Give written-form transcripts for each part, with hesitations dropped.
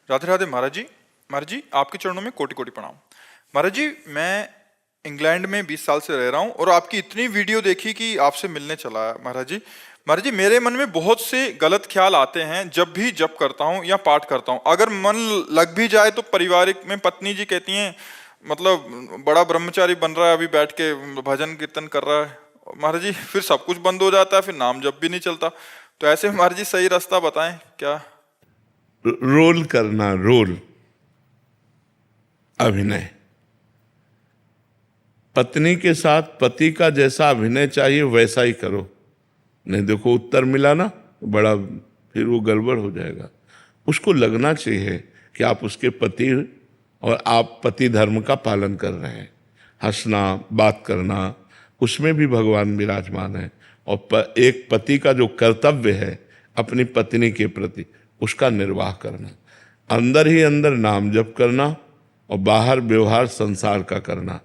राधे राधे महाराज जी। महाराज जी आपके चरणों में कोटि कोटि प्रणाम। महाराज जी मैं इंग्लैंड में 20 साल से रह रहा हूँ और आपकी इतनी वीडियो देखी कि आपसे मिलने चला है महाराज जी। महाराज जी मेरे मन में बहुत से गलत ख्याल आते हैं जब भी जप करता हूँ या पाठ करता हूँ। अगर मन लग भी जाए तो पारिवारिक में पत्नी जी कहती हैं मतलब बड़ा ब्रह्मचारी बन रहा है, अभी बैठ के भजन कीर्तन कर रहा है। महाराज जी फिर सब कुछ बंद हो जाता है, फिर नाम जप भी नहीं चलता। तो ऐसे महाराज जी सही रास्ता बताएं क्या? रोल करना, रोल अभिनय। पत्नी के साथ पति का जैसा अभिनय चाहिए वैसा ही करो, नहीं देखो उत्तर मिला ना बड़ा, फिर वो गड़बड़ हो जाएगा। उसको लगना चाहिए कि आप उसके पति और आप पति धर्म का पालन कर रहे हैं। हंसना, बात करना, उसमें भी भगवान विराजमान है। और एक पति का जो कर्तव्य है अपनी पत्नी के प्रति, उसका निर्वाह करना, अंदर ही अंदर नाम जप करना और बाहर व्यवहार संसार का करना।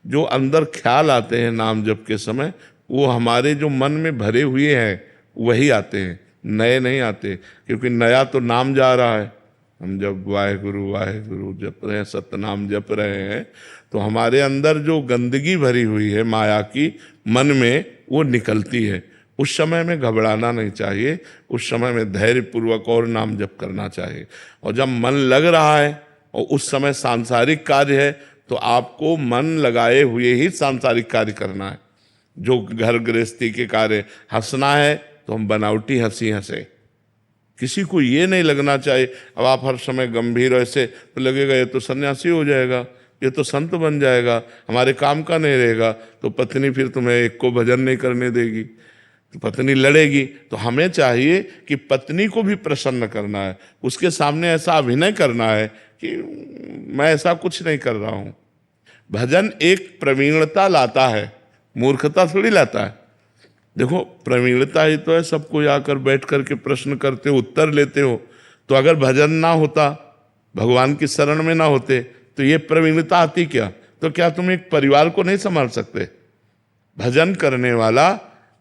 जो अंदर ख्याल आते हैं नाम जप के समय, वो हमारे जो मन में भरे हुए हैं वही आते हैं, नए नहीं आते। क्योंकि नया तो नाम जा रहा है। हम जब वाहेगुरु वाहेगुरु जप रहे हैं, सतनाम जप रहे हैं, तो हमारे अंदर जो गंदगी भरी हुई है माया की मन में, वो निकलती है। उस समय में घबराना नहीं चाहिए, उस समय में धैर्य पूर्वक और नाम जप करना चाहिए। और जब मन लग रहा है और उस समय सांसारिक कार्य है, तो आपको मन लगाए हुए ही सांसारिक कार्य करना है। जो घर गृहस्थी के कार्य, हंसना है तो हम बनावटी हंसी हंसे। किसी को ये नहीं लगना चाहिए अब आप हर समय गंभीर ऐसे, तो लगेगा ये तो सन्यासी हो जाएगा, ये तो संत बन जाएगा, हमारे काम का नहीं रहेगा। तो पत्नी फिर तुम्हें एक को भजन नहीं करने देगी, तो पत्नी लड़ेगी। तो हमें चाहिए कि पत्नी को भी प्रसन्न करना है, उसके सामने ऐसा अभिनय करना है कि मैं ऐसा कुछ नहीं कर रहा हूँ। भजन एक प्रवीणता लाता है, मूर्खता थोड़ी लाता है। देखो प्रवीणता ही तो है, सबको आकर बैठ करके प्रश्न करते हो, उत्तर लेते हो। तो अगर भजन ना होता, भगवान की शरण में ना होते, तो ये प्रवीणता आती क्या? तो क्या तुम एक परिवार को नहीं संभाल सकते? भजन करने वाला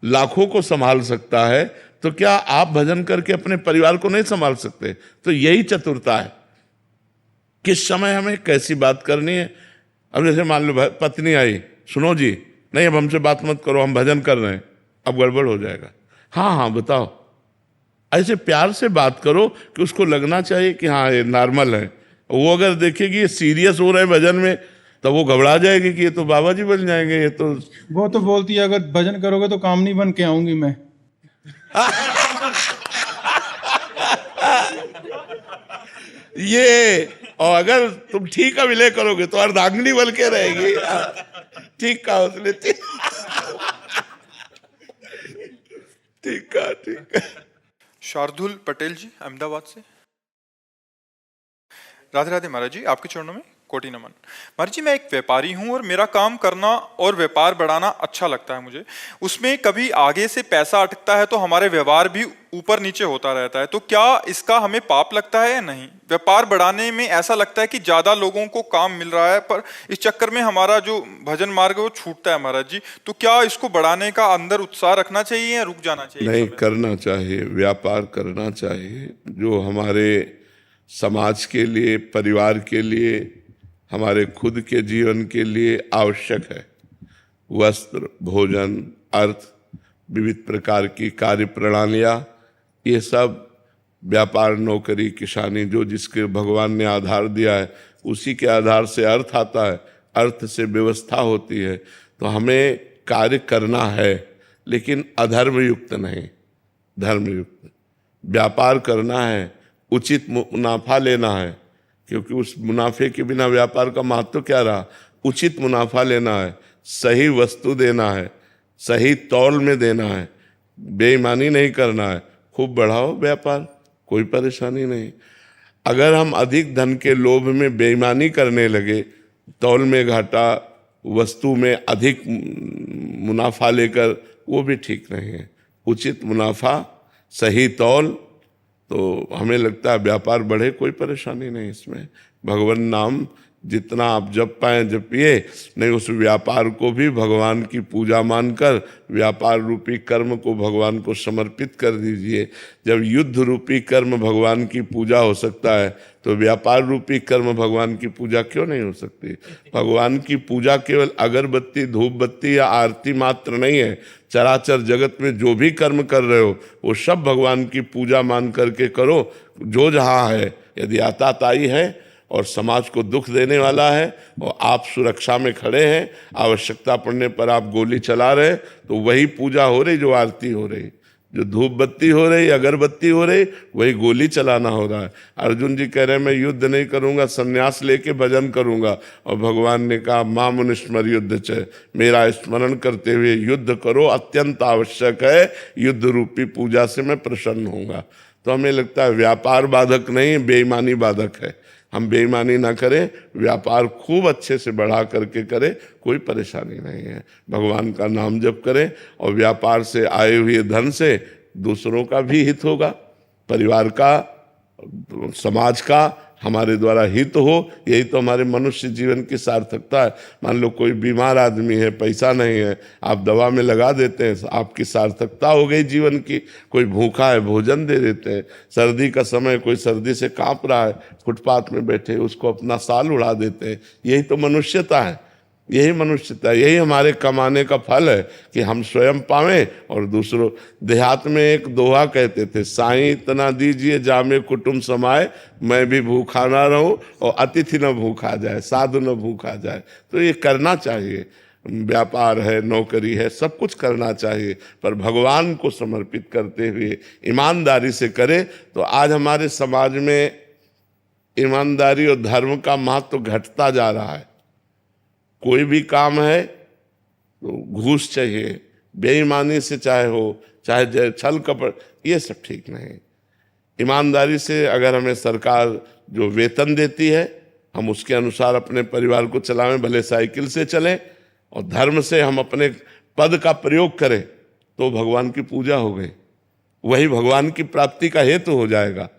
लाखों को संभाल सकता है, तो क्या आप भजन करके अपने परिवार को नहीं संभाल सकते? तो यही चतुरता है, किस समय हमें कैसी बात करनी है। अब जैसे मान लो पत्नी आई, सुनो जी, नहीं अब हमसे बात मत करो, हम भजन कर रहे हैं, अब गड़बड़ हो जाएगा। हाँ हाँ बताओ, ऐसे प्यार से बात करो कि उसको लगना चाहिए कि हाँ ये नॉर्मल है। वो अगर देखेगी ये सीरियस हो रहे हैं भजन में, तो वो घबरा जाएगी कि ये तो बाबा जी बन जाएंगे। ये तो वो तो बोलती है अगर भजन करोगे तो काम नहीं बन के आऊंगी मैं। ये, और अगर तुम ठीक अभिनय करोगे तो अर्धांगिनी बन के रहेगी। ठीक कहा उसने, ठीक कहा, ठीक है। शार्दुल पटेल जी अहमदाबाद से। राधे राधे महाराज जी, आपके चरणों में कोटि नमन। महाराज जी मैं एक व्यापारी हूँ और मेरा काम करना और व्यापार बढ़ाना अच्छा लगता है मुझे। उसमें कभी आगे से पैसा अटकता है तो हमारे व्यवहार भी ऊपर नीचे होता रहता है, तो क्या इसका हमें पाप लगता है या नहीं? व्यापार बढ़ाने में ऐसा लगता है कि ज्यादा लोगों को काम मिल रहा है, पर इस चक्कर में हमारा जो भजन मार्ग है वो छूटता है महाराज जी। तो क्या इसको बढ़ाने का अंदर उत्साह रखना चाहिए या रुक जाना चाहिए? नहीं, करना चाहिए, व्यापार करना चाहिए। जो हमारे समाज के लिए, परिवार के लिए, हमारे खुद के जीवन के लिए आवश्यक है। वस्त्र, भोजन, अर्थ, विविध प्रकार की कार्य प्रणालियाँ, ये सब व्यापार, नौकरी, किसानी, जो जिसके भगवान ने आधार दिया है उसी के आधार से अर्थ आता है, अर्थ से व्यवस्था होती है। तो हमें कार्य करना है, लेकिन अधर्म युक्त नहीं, धर्मयुक्त। व्यापार करना है, उचित मुनाफा लेना है, क्योंकि उस मुनाफे के बिना व्यापार का महत्व क्या रहा। उचित मुनाफा लेना है, सही वस्तु देना है, सही तौल में देना है, बेईमानी नहीं करना है। खूब बढ़ाओ व्यापार, कोई परेशानी नहीं। अगर हम अधिक धन के लोभ में बेईमानी करने लगे, तौल में घाटा, वस्तु में अधिक मुनाफा लेकर, वो भी ठीक नहीं है। उचित मुनाफा, सही तौल, तो हमें लगता है व्यापार बढ़े, कोई परेशानी नहीं इसमें। भगवान नाम जितना आप जप पाए जपिए, नहीं उस व्यापार को भी भगवान की पूजा मानकर व्यापार रूपी कर्म को भगवान को समर्पित कर दीजिए। जब युद्ध रूपी कर्म भगवान की पूजा हो सकता है तो व्यापार रूपी कर्म भगवान की पूजा क्यों नहीं हो सकती? भगवान की पूजा केवल अगरबत्ती धूप बत्ती या आरती मात्र नहीं है। चराचर जगत में जो भी कर्म कर रहे हो वो सब भगवान की पूजा मान करके करो। जो जहाँ है, यदि आताताई है और समाज को दुख देने वाला है और आप सुरक्षा में खड़े हैं, आवश्यकता पड़ने पर आप गोली चला रहे, तो वही पूजा हो रही जो आरती हो रही, जो धूप बत्ती हो रही, अगरबत्ती हो रही, वही गोली चलाना हो रहा है। अर्जुन जी कह रहे हैं मैं युद्ध नहीं करूंगा, संन्यास लेके भजन करूंगा। और भगवान ने कहा मां मुनिस्मर युद्ध च, मेरा स्मरण करते हुए युद्ध करो, अत्यंत आवश्यक है, युद्ध रूपी पूजा से मैं प्रसन्न होऊंगा। तो हमें लगता है व्यापार बाधक नहीं, बेईमानी बाधक है। हम बेईमानी ना करें, व्यापार खूब अच्छे से बढ़ा करके करें, कोई परेशानी नहीं है। भगवान का नाम जप करें और व्यापार से आए हुए धन से दूसरों का भी हित होगा, परिवार का, समाज का, हमारे द्वारा हित हो। यही तो हमारे मनुष्य जीवन की सार्थकता है। मान लो कोई बीमार आदमी है, पैसा नहीं है, आप दवा में लगा देते हैं, आपकी सार्थकता हो गई जीवन की। कोई भूखा है, भोजन दे देते हैं। सर्दी का समय, कोई सर्दी से कांप रहा है, फुटपाथ में बैठे उसको अपना साल उड़ा देते हैं। यही तो मनुष्यता है, यही मनुष्यता, यही हमारे कमाने का फल है कि हम स्वयं पावें और दूसरों। देहात में एक दोहा कहते थे, साईं इतना दीजिए जामे कुटुंब समाए, मैं भी भूखा ना रहूं और अतिथि न भूखा जाए, साधु न भूखा जाए। तो ये करना चाहिए। व्यापार है, नौकरी है, सब कुछ करना चाहिए, पर भगवान को समर्पित करते हुए ईमानदारी से करें। तो आज हमारे समाज में ईमानदारी और धर्म का महत्व तो घटता जा रहा है। कोई भी काम है तो घूस चाहिए, बेईमानी से चाहे हो, चाहे छल कपट, ये सब ठीक नहीं। ईमानदारी से अगर हमें सरकार जो वेतन देती है, हम उसके अनुसार अपने परिवार को चलाएं, भले साइकिल से चलें, और धर्म से हम अपने पद का प्रयोग करें, तो भगवान की पूजा हो गई, वही भगवान की प्राप्ति का हेतु हो जाएगा।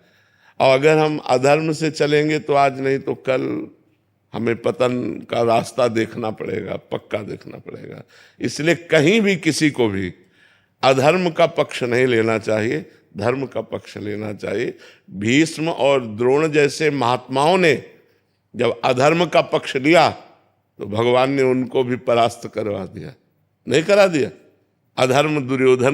और अगर हम अधर्म से चलेंगे तो आज नहीं तो कल हमें पतन का रास्ता देखना पड़ेगा, पक्का देखना पड़ेगा। इसलिए कहीं भी किसी को भी अधर्म का पक्ष नहीं लेना चाहिए, धर्म का पक्ष लेना चाहिए। भीष्म और द्रोण जैसे महात्माओं ने जब अधर्म का पक्ष लिया तो भगवान ने उनको भी परास्त करवा दिया, नहीं करा दिया। अधर्म दुर्योधन